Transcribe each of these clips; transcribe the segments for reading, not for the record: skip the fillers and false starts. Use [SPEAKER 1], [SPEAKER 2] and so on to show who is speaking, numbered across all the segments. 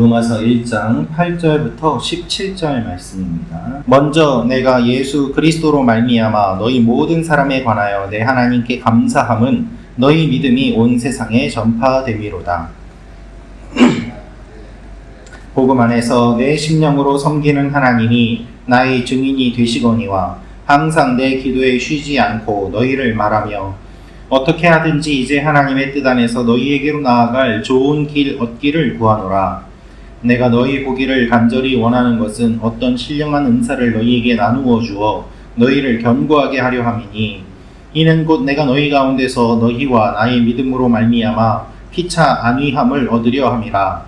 [SPEAKER 1] 로마서 1장 8절부터 17절 말씀입니다. 먼저 내가 예수 그리스도로 말미암아 너희 모든 사람에 관하여 내 하나님께 감사함은 너희 믿음이 온 세상에 전파됨이로다. 복음 안에서 내 심령으로 섬기는 하나님이 나의 증인이 되시거니와 항상 내 기도에 쉬지 않고 너희를 말하며 어떻게 하든지 이제 하나님의 뜻 안에서 너희에게로 나아갈 좋은 길 얻기를 구하노라. 내가 너희 보기를 간절히 원하는 것은 어떤 신령한 은사를 너희에게 나누어 주어 너희를 견고하게 하려 함이니 이는 곧 내가 너희 가운데서 너희와 나의 믿음으로 말미암아 피차 안위함을 얻으려 함이라.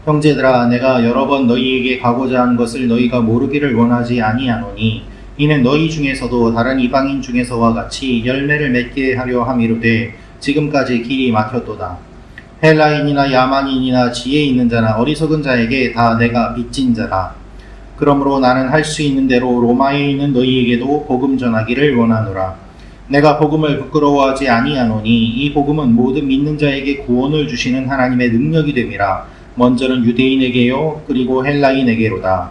[SPEAKER 1] 형제들아, 내가 여러 번 너희에게 가고자 한 것을 너희가 모르기를 원하지 아니하노니 이는 너희 중에서도 다른 이방인 중에서와 같이 열매를 맺게 하려 함이로되 지금까지 길이 막혔도다. 헬라인이나 야만인이나 지혜 있는 자나 어리석은 자에게 다 내가 빚진 자라. 그러므로 나는 할 수 있는 대로 로마에 있는 너희에게도 복음 전하기를 원하노라. 내가 복음을 부끄러워하지 아니하노니 이 복음은 모든 믿는 자에게 구원을 주시는 하나님의 능력이 됨이라. 먼저는 유대인에게요 그리고 헬라인에게로다.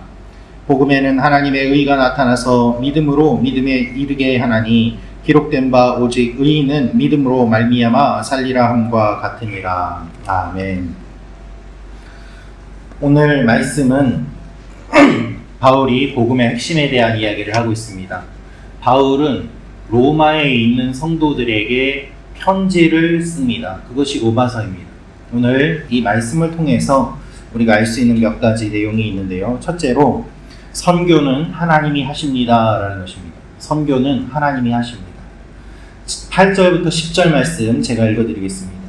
[SPEAKER 1] 복음에는 하나님의 의가 나타나서 믿음으로 믿음에 이르게 하나니 기록된 바 오직 의인은 믿음으로 말미암아 살리라 함과 같으니라. 아멘. 오늘 말씀은 바울이 복음의 핵심에 대한 이야기를 하고 있습니다. 바울은 로마에 있는 성도들에게 편지를 씁니다. 그것이 로마서입니다. 오늘 이 말씀을 통해서 우리가 알 수 있는 몇 가지 내용이 있는데요. 첫째로 선교는 하나님이 하십니다 라는 것입니다. 선교는 하나님이 하십니다. 8절부터 10절 말씀 제가 읽어드리겠습니다.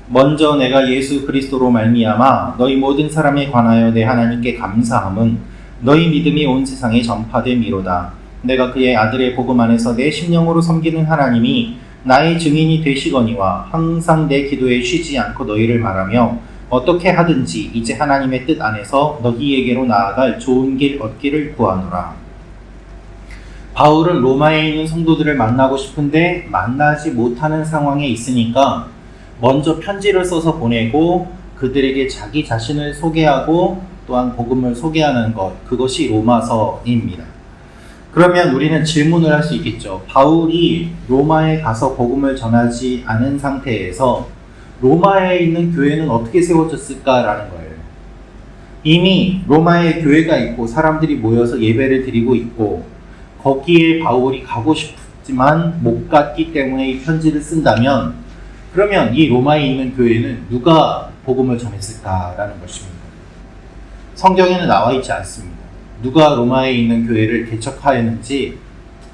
[SPEAKER 1] 먼저 내가 예수 그리스도로 말미암아 너희 모든 사람에 관하여 내 하나님께 감사함은 너희 믿음이 온 세상에 전파됨이로다. 내가 그의 아들의 복음 안에서 내 심령으로 섬기는 하나님이 나의 증인이 되시거니와 항상 내 기도에 쉬지 않고 너희를 말하며 어떻게 하든지 이제 하나님의 뜻 안에서 너희에게로 나아갈 좋은 길 얻기를 구하노라. 바울은 로마에 있는 성도들을 만나고 싶은데 만나지 못하는 상황에 있으니까 먼저 편지를 써서 보내고 그들에게 자기 자신을 소개하고 또한 복음을 소개하는 것, 그것이 로마서입니다. 그러면 우리는 질문을 할 수 있겠죠. 바울이 로마에 가서 복음을 전하지 않은 상태에서 로마에 있는 교회는 어떻게 세워졌을까라는 거예요. 이미 로마에 교회가 있고 사람들이 모여서 예배를 드리고 있고 거기에 바울이 가고 싶지만 못 갔기 때문에 이 편지를 쓴다면 그러면 이 로마에 있는 교회는 누가 복음을 전했을까라는 것입니다. 성경에는 나와 있지 않습니다. 누가 로마에 있는 교회를 개척하였는지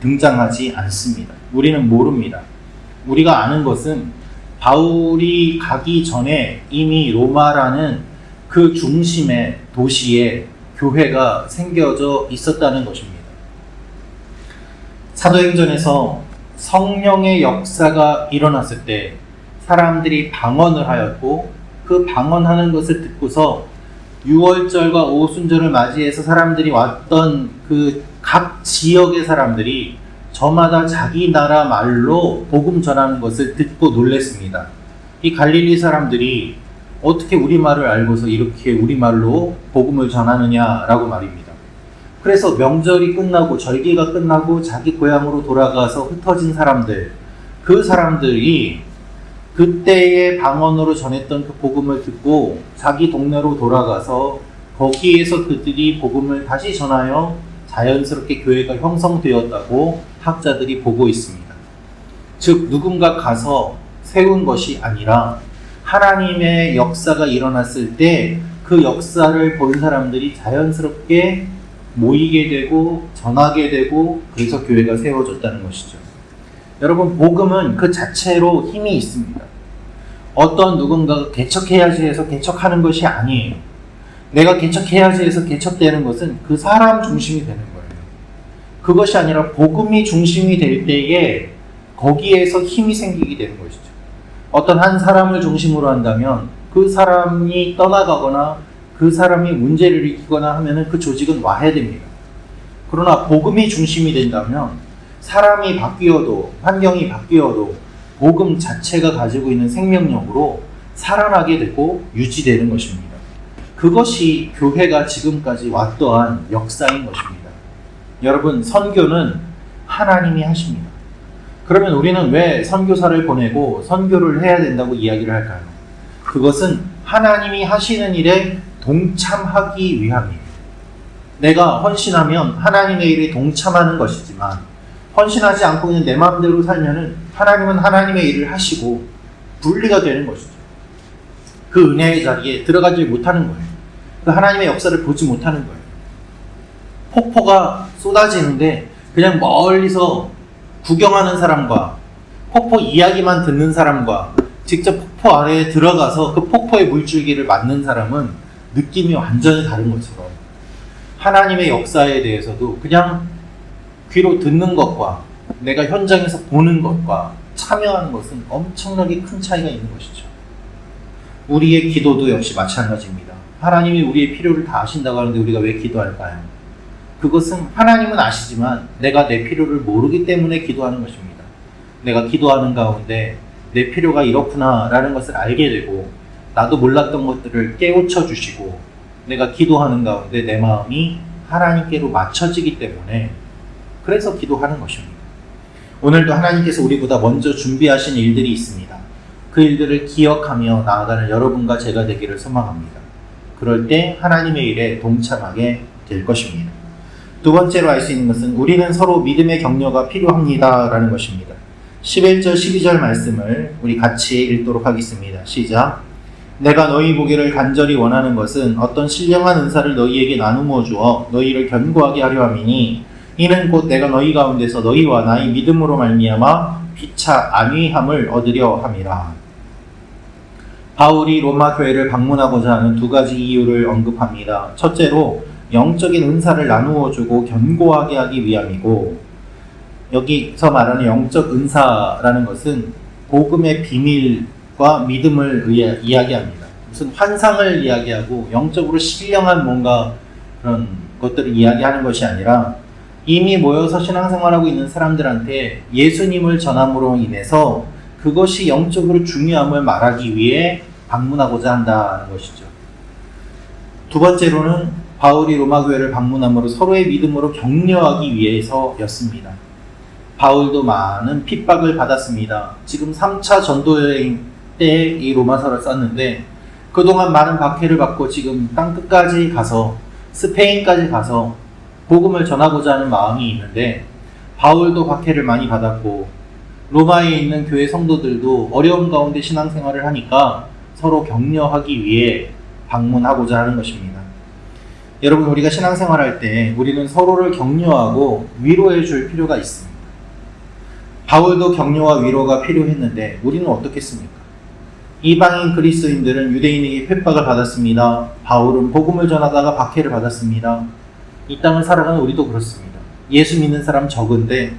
[SPEAKER 1] 등장하지 않습니다. 우리는 모릅니다. 우리가 아는 것은 바울이 가기 전에 이미 로마라는 그 중심의 도시에 교회가 생겨져 있었다는 것입니다. 사도행전에서 성령의 역사가 일어났을 때 사람들이 방언을 하였고 그 방언하는 것을 듣고서 유월절과 오순절을 맞이해서 사람들이 왔던 그 각 지역의 사람들이 저마다 자기 나라 말로 복음 전하는 것을 듣고 놀랐습니다. 이 갈릴리 사람들이 어떻게 우리말을 알고서 이렇게 우리말로 복음을 전하느냐라고 말입니다. 그래서 명절이 끝나고 절기가 끝나고 자기 고향으로 돌아가서 흩어진 사람들, 그 사람들이 그때의 방언으로 전했던 그 복음을 듣고 자기 동네로 돌아가서 거기에서 그들이 복음을 다시 전하여 자연스럽게 교회가 형성되었다고 학자들이 보고 있습니다. 즉 누군가 가서 세운 것이 아니라 하나님의 역사가 일어났을 때 그 역사를 본 사람들이 자연스럽게 모이게 되고 전하게 되고 그래서 교회가 세워졌다는 것이죠. 여러분, 복음은 그 자체로 힘이 있습니다. 어떤 누군가가 개척해야지 해서 개척하는 것이 아니에요. 내가 개척해야지 해서 개척되는 것은 그 사람 중심이 되는 거예요. 그것이 아니라 복음이 중심이 될 때에 거기에서 힘이 생기게 되는 것이죠. 어떤 한 사람을 중심으로 한다면 그 사람이 떠나가거나 그 사람이 문제를 일으키거나 하면은 그 조직은 와해됩니다. 그러나 복음이 중심이 된다면 사람이 바뀌어도 환경이 바뀌어도 복음 자체가 가지고 있는 생명력으로 살아나게 되고 유지되는 것입니다. 그것이 교회가 지금까지 왔던 역사인 것입니다. 여러분, 선교는 하나님이 하십니다. 그러면 우리는 왜 선교사를 보내고 선교를 해야 된다고 이야기를 할까요? 그것은 하나님이 하시는 일에 동참하기 위함이에요. 내가 헌신하면 하나님의 일에 동참하는 것이지만 헌신하지 않고 그냥 내 마음대로 살면은 하나님은 하나님의 일을 하시고 분리가 되는 것이죠. 그 은혜의 자리에 들어가지 못하는 거예요. 그 하나님의 역사를 보지 못하는 거예요. 폭포가 쏟아지는데 그냥 멀리서 구경하는 사람과 폭포 이야기만 듣는 사람과 직접 폭포 아래에 들어가서 그 폭포의 물줄기를 맞는 사람은 느낌이 완전히 다른 것처럼 하나님의 역사에 대해서도 그냥 귀로 듣는 것과 내가 현장에서 보는 것과 참여하는 것은 엄청나게 큰 차이가 있는 것이죠. 우리의 기도도 역시 마찬가지입니다. 하나님이 우리의 필요를 다 아신다고 하는데 우리가 왜 기도할까요? 그것은 하나님은 아시지만 내가 내 필요를 모르기 때문에 기도하는 것입니다. 내가 기도하는 가운데 내 필요가 이렇구나 라는 것을 알게 되고 나도 몰랐던 것들을 깨우쳐 주시고 내가 기도하는 가운데 내 마음이 하나님께로 맞춰지기 때문에 그래서 기도하는 것입니다. 오늘도 하나님께서 우리보다 먼저 준비하신 일들이 있습니다. 그 일들을 기억하며 나아가는 여러분과 제가 되기를 소망합니다. 그럴 때 하나님의 일에 동참하게 될 것입니다. 두 번째로 알 수 있는 것은 우리는 서로 믿음의 격려가 필요합니다 라는 것입니다. 11절 12절 말씀을 우리 같이 읽도록 하겠습니다. 시작. 내가 너희 보기를 간절히 원하는 것은 어떤 신령한 은사를 너희에게 나누어 주어 너희를 견고하게 하려 함이니 이는 곧 내가 너희 가운데서 너희와 나의 믿음으로 말미암아 피차 안위함을 얻으려 함이라. 바울이 로마 교회를 방문하고자 하는 두 가지 이유를 언급합니다. 첫째로 영적인 은사를 나누어 주고 견고하게 하기 위함이고, 여기서 말하는 영적 은사라는 것은 복음의 비밀과 믿음을 이야기합니다. 무슨 환상을 이야기하고 영적으로 신령한 뭔가 그런 것들을 이야기하는 것이 아니라 이미 모여서 신앙생활하고 있는 사람들한테 예수님을 전함으로 인해서 그것이 영적으로 중요함을 말하기 위해 방문하고자 한다는 것이죠. 두 번째로는 바울이 로마 교회를 방문함으로 서로의 믿음으로 격려하기 위해서였습니다. 바울도 많은 핍박을 받았습니다. 지금 3차 전도여행 때 이 로마서를 썼는데 그동안 많은 박해를 받고 지금 땅끝까지 가서 스페인까지 가서 복음을 전하고자 하는 마음이 있는데 바울도 박해를 많이 받았고 로마에 있는 교회 성도들도 어려운 가운데 신앙생활을 하니까 서로 격려하기 위해 방문하고자 하는 것입니다. 여러분, 우리가 신앙생활할 때 우리는 서로를 격려하고 위로해 줄 필요가 있습니다. 바울도 격려와 위로가 필요했는데 우리는 어떻겠습니까? 이방인 그리스도인들은 유대인에게 핍박을 받았습니다. 바울은 복음을 전하다가 박해를 받았습니다. 이 땅을 살아가는 우리도 그렇습니다. 예수 믿는 사람 적은데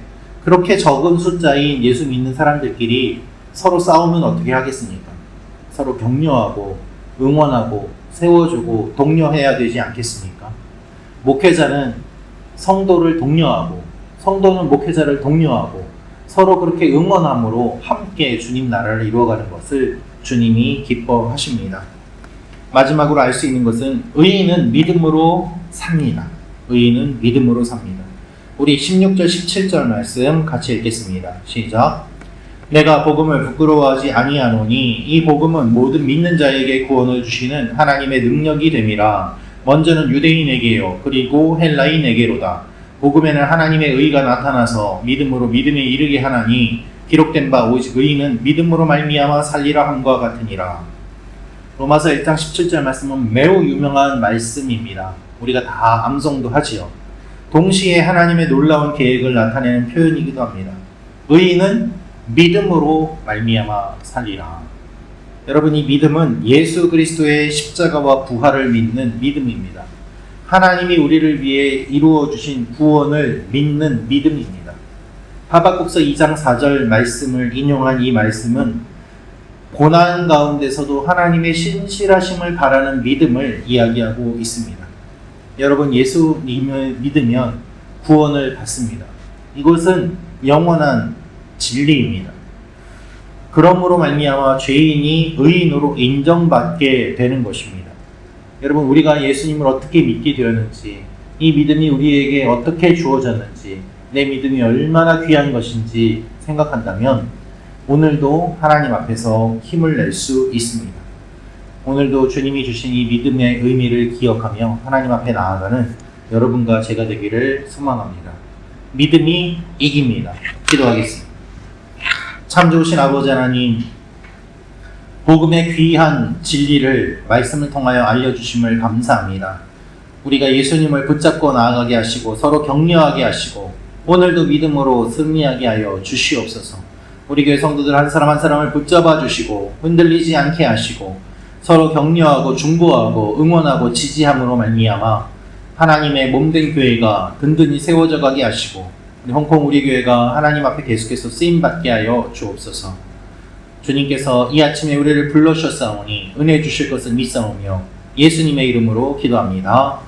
[SPEAKER 1] 그렇게 적은 숫자인 예수 믿는 사람들끼리 서로 싸우면 어떻게 하겠습니까? 서로 격려하고 응원하고 세워주고 독려해야 되지 않겠습니까? 목회자는 성도를 독려하고 성도는 목회자를 독려하고 서로 그렇게 응원함으로 함께 주님 나라를 이루어가는 것을 주님이 기뻐하십니다. 마지막으로 알 수 있는 것은 의인은 믿음으로 삽니다. 의인은 믿음으로 삽니다. 우리 16절 17절 말씀 같이 읽겠습니다. 시작. 내가 복음을 부끄러워하지 아니하노니 이 복음은 모든 믿는 자에게 구원을 주시는 하나님의 능력이 됨이라. 먼저는 유대인에게요 그리고 헬라인에게로다. 복음에는 하나님의 의가 나타나서 믿음으로 믿음에 이르게 하나니 기록된 바 오직 의인은 믿음으로 말미암아 살리라 함과 같으니라. 로마서 1장 17절 말씀은 매우 유명한 말씀입니다. 우리가 다 암송도 하지요. 동시에 하나님의 놀라운 계획을 나타내는 표현이기도 합니다. 의인은 믿음으로 말미암아 살리라. 여러분, 이 믿음은 예수 그리스도의 십자가와 부활을 믿는 믿음입니다. 하나님이 우리를 위해 이루어 주신 구원을 믿는 믿음입니다. 하박국서 2장 4절 말씀을 인용한 이 말씀은 고난 가운데서도 하나님의 신실하심을 바라는 믿음을 이야기하고 있습니다. 여러분, 예수님을 믿으면 구원을 받습니다. 이것은 영원한 진리입니다. 그러므로 말미암아 죄인이 의인으로 인정받게 되는 것입니다. 여러분, 우리가 예수님을 어떻게 믿게 되었는지, 이 믿음이 우리에게 어떻게 주어졌는지, 내 믿음이 얼마나 귀한 것인지 생각한다면 오늘도 하나님 앞에서 힘을 낼 수 있습니다. 오늘도 주님이 주신 이 믿음의 의미를 기억하며 하나님 앞에 나아가는 여러분과 제가 되기를 소망합니다. 믿음이 이깁니다. 기도하겠습니다. 참 좋으신 아버지 하나님, 복음의 귀한 진리를 말씀을 통하여 알려주심을 감사합니다. 우리가 예수님을 붙잡고 나아가게 하시고 서로 격려하게 하시고 오늘도 믿음으로 승리하게 하여 주시옵소서. 우리 교회 성도들 한 사람 한 사람을 붙잡아 주시고 흔들리지 않게 하시고 서로 격려하고 중보하고 응원하고 지지함으로 말미암아 하나님의 몸된 교회가 든든히 세워져 가게 하시고 홍콩 우리 교회가 하나님 앞에 계속해서 쓰임받게 하여 주옵소서. 주님께서 이 아침에 우리를 불러주셨사오니 은혜 주실 것을 믿사오며 예수님의 이름으로 기도합니다.